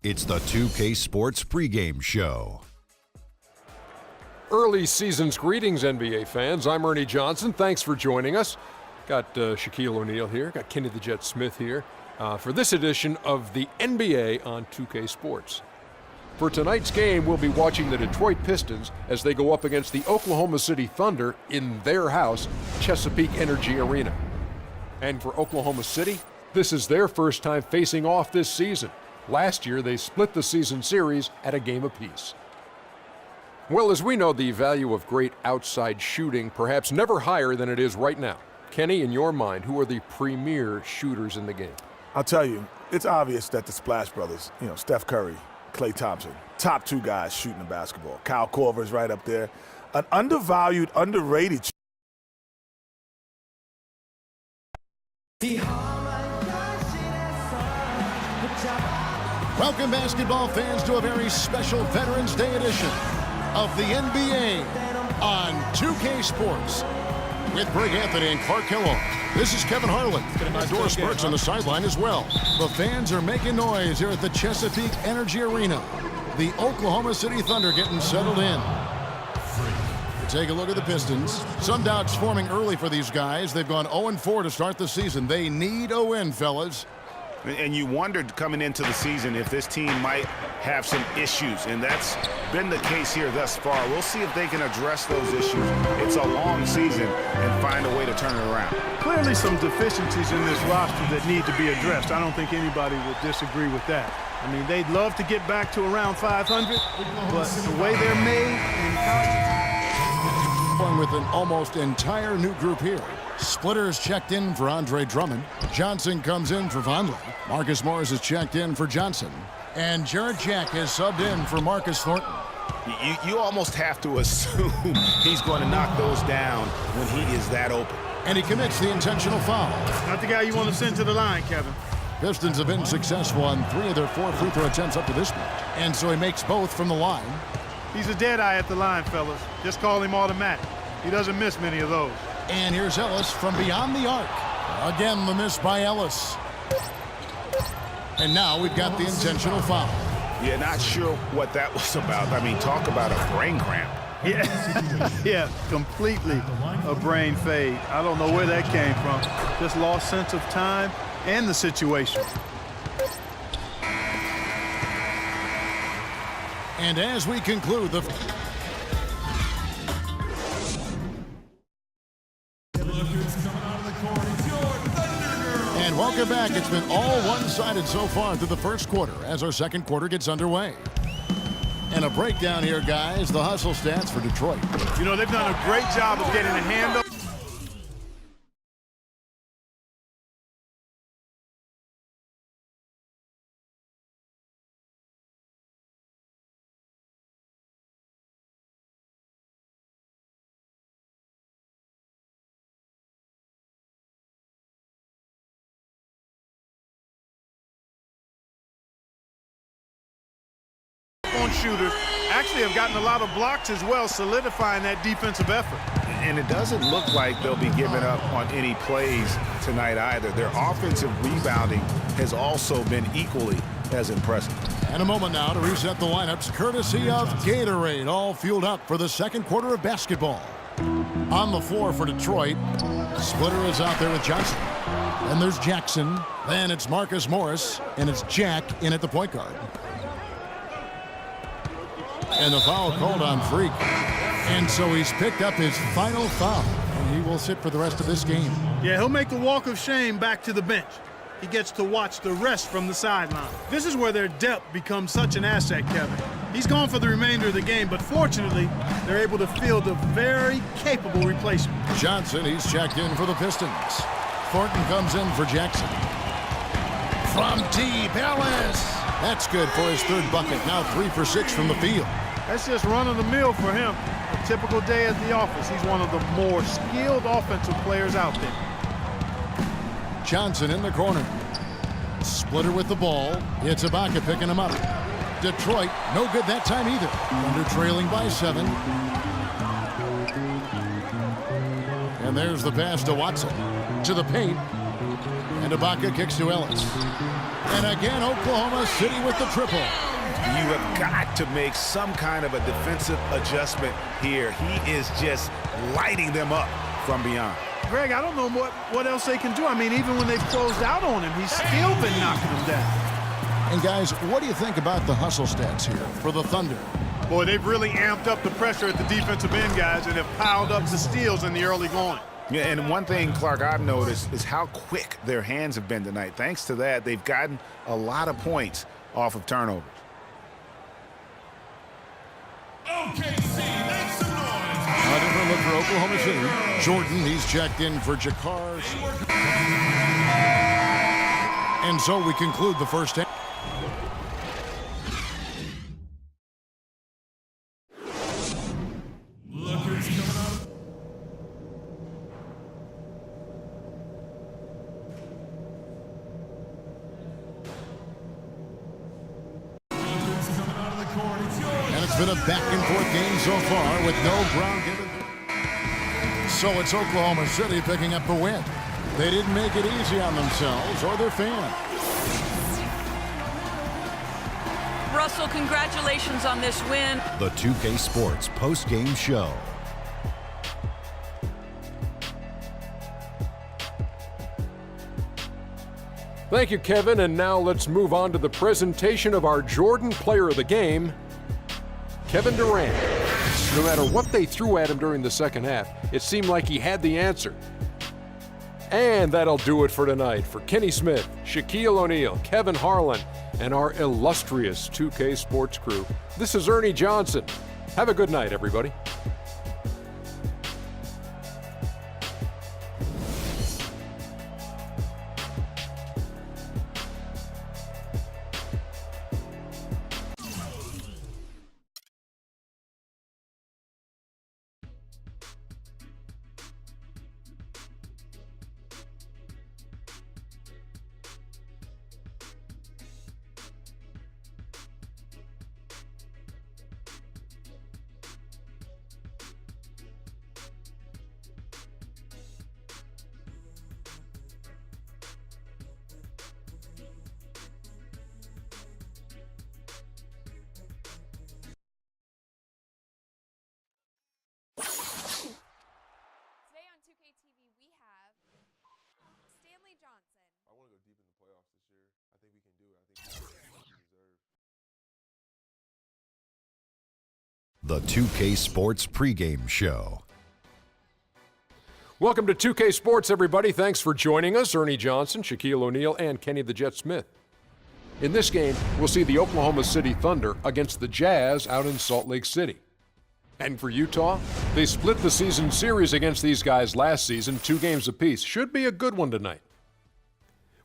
It's the 2K Sports pregame show. Early season's greetings, NBA fans. I'm Ernie Johnson. Thanks for joining us. Got Shaquille O'Neal here. Got Kenny the Jet Smith here for this edition of the NBA on 2K Sports. For tonight's game, we'll be watching the Detroit Pistons as they go up against the Oklahoma City Thunder in their house, Chesapeake Energy Arena. And for Oklahoma City, this is their first time facing off this season. Last year, they split the season series at a game apiece. Well, as we know, the value of great outside shooting perhaps never higher than it is right now. Kenny, in your mind, who are the premier shooters in the game? I'll tell you, it's obvious that the Splash Brothers, Steph Curry, Klay Thompson, top two guys shooting the basketball. Kyle Korver's right up there. An undervalued, underrated. Welcome, basketball fans, to a very special Veterans Day edition of the NBA on 2K Sports with Greg Anthony and Clark Kellogg. This is Kevin Harlan. Doris Burks on the sideline as well. The fans are making noise here at the Chesapeake Energy Arena. The Oklahoma City Thunder getting settled in. Take a look at the Pistons. Some doubts forming early for these guys. They've gone 0-4 to start the season. They need a win, fellas. And you wondered coming into the season if this team might have some issues, and that's been the case here thus far. We'll see if they can address those issues. It's a long season and find a way to turn it around. Clearly some deficiencies in this roster that need to be addressed. I don't think anybody would disagree with that. I mean, they'd love to get back to around 500, but the way they're made and with an almost entire new group here. Splitters checked in for Andre Drummond. Johnson comes in for Vonleh. Marcus Morris is checked in for Johnson. And Jarrett Jack has subbed in for Marcus Thornton. You almost have to assume he's going to knock those down when he is that open. And he commits the intentional foul. not the guy you want to send to the line, Kevin. Pistons have been successful on 3 of their 4 free throw attempts up to this point. And so he makes both from the line. He's a dead eye at the line, fellas. Just call him automatic. He doesn't miss many of those. And here's Ellis from beyond the arc. Again, the miss by Ellis. And now we've got the intentional foul. Yeah, not sure what that was about. I mean, talk about a brain cramp. Yeah, yeah, completely a brain fade. I don't know where that came from. Just lost sense of time and the situation. And as we conclude the... And welcome back. It's been all one-sided so far through the first quarter as our second quarter gets underway. And a breakdown here, guys. The hustle stats for Detroit. They've done a great job of getting a handle. Shooters actually have gotten a lot of blocks as well, solidifying that defensive effort. And it doesn't look like they'll be giving up on any plays tonight either. Their offensive rebounding has also been equally as impressive. And a moment now to reset the lineups courtesy of Gatorade, all fueled up for the second quarter of basketball. On the floor for Detroit, Splitter is out there with Johnson. Then there's Jackson. Then it's Marcus Morris, and it's Jack in at the point guard. And the foul called on Freak. And so he's picked up his final foul. And he will sit for the rest of this game. Yeah, he'll make the walk of shame back to the bench. He gets to watch the rest from the sideline. This is where their depth becomes such an asset, Kevin. He's gone for the remainder of the game, but fortunately, they're able to field a very capable replacement. Johnson, he's checked in for the Pistons. Thornton comes in for Jackson. From deep, Ellis. That's good for his third bucket. Now 3 for 6 from the field. That's just run-of-the-mill for him. A typical day at the office. He's one of the more skilled offensive players out there. Johnson in the corner. Splitter with the ball. It's Ibaka picking him up. Detroit, no good that time either. Under trailing by 7. And there's the pass to Watson. To the paint. And Ibaka kicks to Ellis. And again, Oklahoma City with the triple. You have got to make some kind of a defensive adjustment here. He is just lighting them up from beyond. Greg, I don't know what else they can do. I mean, even when they've closed out on him, he's still been knocking them down. And guys, what do you think about the hustle stats here for the Thunder? Boy, they've really amped up the pressure at the defensive end, guys, and have piled up the steals in the early going. Yeah, and one thing, Clark, I've noticed is how quick their hands have been tonight. Thanks to that, they've gotten a lot of points off of turnovers. OKC, make some noise. A different look for Oklahoma City. Jordan, he's checked in for Jakar. And so we conclude the first half. Been a back-and-forth game so far with no ground given. So it's Oklahoma City picking up the win. They didn't make it easy on themselves or their fans. Russell, congratulations on this win. The 2K Sports post-game show. Thank you, Kevin. And now let's move on to the presentation of our Jordan Player of the Game, Kevin Durant. No matter what they threw at him during the second half, it seemed like he had the answer. And that'll do it for tonight. For Kenny Smith, Shaquille O'Neal, Kevin Harlan, and our illustrious 2K Sports crew, this is Ernie Johnson. Have a good night, everybody. The 2K Sports pregame show. Welcome to 2K Sports, everybody. Thanks for joining us. Ernie Johnson, Shaquille O'Neal, and Kenny the Jet Smith. In this game, we'll see the Oklahoma City Thunder against the Jazz out in Salt Lake City. And for Utah, they split the season series against these guys last season, 2 games apiece. Should be a good one tonight.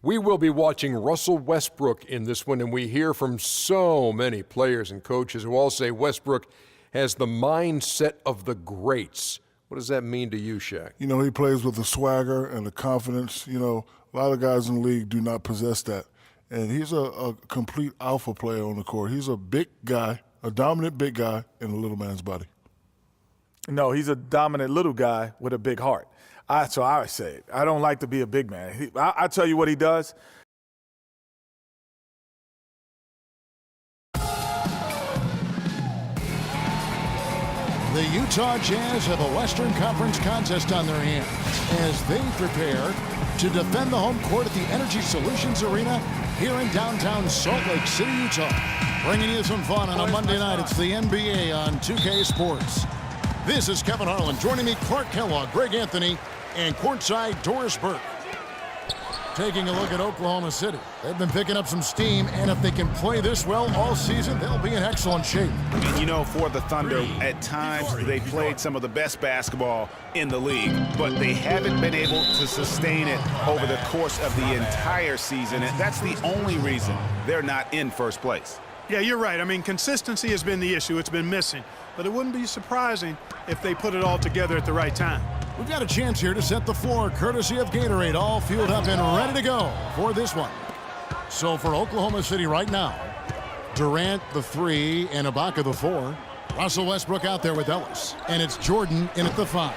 We will be watching Russell Westbrook in this one, and we hear from so many players and coaches who all say Westbrook has the mindset of the greats. What does that mean to you, Shaq? You know, he plays with the swagger and the confidence. You know, a lot of guys in the league do not possess that. And he's a complete alpha player on the court. He's a big guy, a dominant big guy in a little man's body. No, he's a dominant little guy with a big heart. So I would say it. I don't like to be a big man. I tell you what he does. The Utah Jazz have a Western Conference contest on their hands as they prepare to defend the home court at the Energy Solutions Arena here in downtown Salt Lake City, Utah. Bringing you some fun on a Monday night. It's the NBA on 2K Sports. This is Kevin Harlan. Joining me, Clark Kellogg, Greg Anthony, and courtside Doris Burke. Taking a look at Oklahoma City. They've been picking up some steam, and if they can play this well all season, they'll be in excellent shape. And you know, for the Thunder, at times they played some of the best basketball in the league, but they haven't been able to sustain it over the course of the entire season, and that's the only reason they're not in first place. Yeah, you're right. I mean, consistency has been the issue. It's been missing. But it wouldn't be surprising if they put it all together at the right time. We've got a chance here to set the floor, courtesy of Gatorade, all fueled up and ready to go for this one. So for Oklahoma City right now, Durant the 3 and Ibaka the 4. Russell Westbrook out there with Ellis. And it's Jordan in at the 5.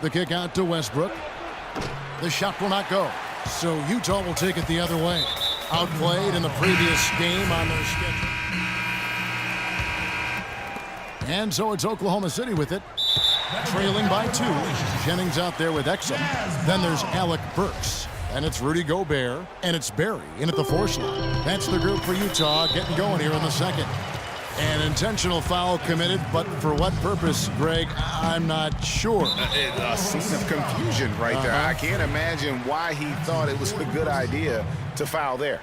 The kick out to Westbrook. The shot will not go. So Utah will take it the other way. Outplayed in the previous game on their schedule. And so it's Oklahoma City with it. Trailing by 2. Jennings out there with Exum. Then there's Alec Burks. And it's Rudy Gobert. And it's Barry in at the 4 slot. That's the group for Utah getting going here in the second. An intentional foul committed, but for what purpose, Greg, I'm not sure. A scene of confusion right there. I can't imagine why he thought it was a good idea to foul there.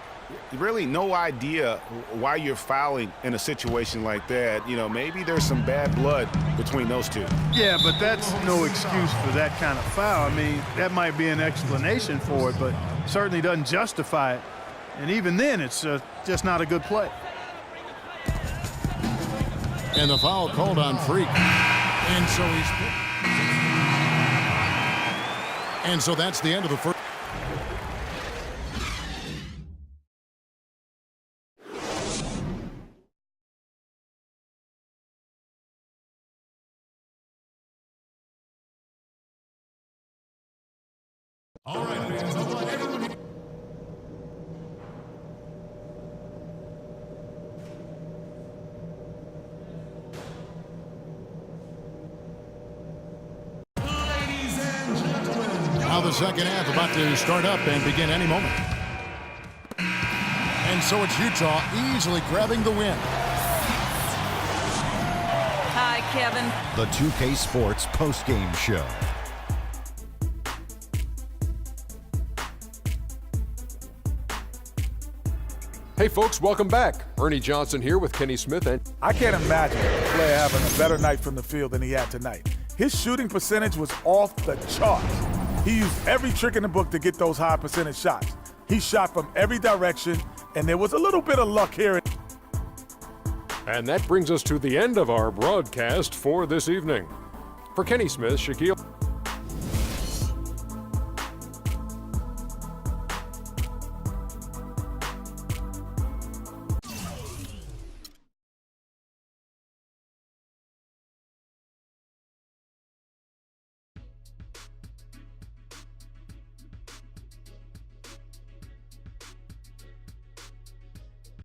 Really no idea why you're fouling in a situation like that. You know, maybe there's some bad blood between those two. Yeah, but that's no excuse for that kind of foul. I mean, that might be an explanation for it, but certainly doesn't justify it. And even then, it's just not a good play. And the foul called on Freak. And so that's the end of the first. All right, fans, I'd like everyone. Now the second half about to start up and begin any moment. And so it's Utah easily grabbing the win. Hi, Kevin. The 2K Sports postgame show. Hey, folks, welcome back. Ernie Johnson here with Kenny Smith. And I can't imagine a player having a better night from the field than he had tonight. His shooting percentage was off the charts. He used every trick in the book to get those high percentage shots. He shot from every direction, and there was a little bit of luck here. that brings us to the end of our broadcast for this evening. For Kenny Smith, Shaquille